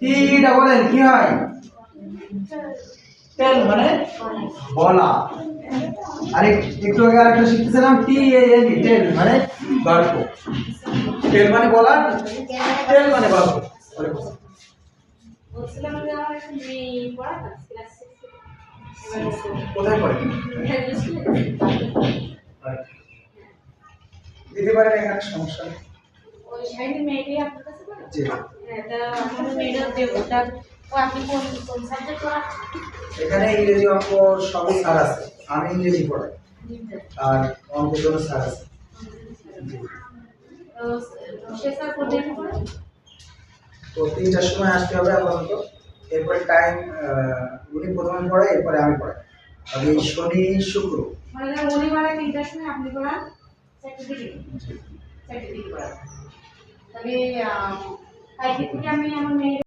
T double L কি হয়? টেল মানে বলা। আর একটু আগে আরেকটা শিখতেছিলাম টি এ এল ই টেল মানে গল্প। টেল মানে বলা, টেল মানে গল্প। বলছিলাম যে আমার একটা মেয়ে পড়াতো ক্লাস 6 কোথায় পড়ে? দিতে পারেন, এখানে সমস্যা নেই। ওই সাইডে মেয়েটাই আপনার কাছে পড়ে? জি। হ্যাঁ, তা আমার মেয়েটা দেবতা ও আপনি কোন কোন সাবজেক্ট পড়াচ্ছেন? এখানে ইংরেজি অঙ্ক সবই স্যার আছে, আমি ইংরেজি পড়াই আর অঙ্কের জন্য স্যার আছে। তো সে স্যার কোন টাইমে পড়ে? তো 3টার সময় আসতে হবে আপাতত। এরপরে টাইম উনি প্রথমে পড়ায়, এরপরে আমি পড়াই। আর এই শনি শুক্র মানে যেমন উনি পড়ায় 3টার সময়, আপনি পড়ান 4টার দিকে? 4টার দিকে পড়ান। তবে 5 থেকে আমি আমার মেয়ে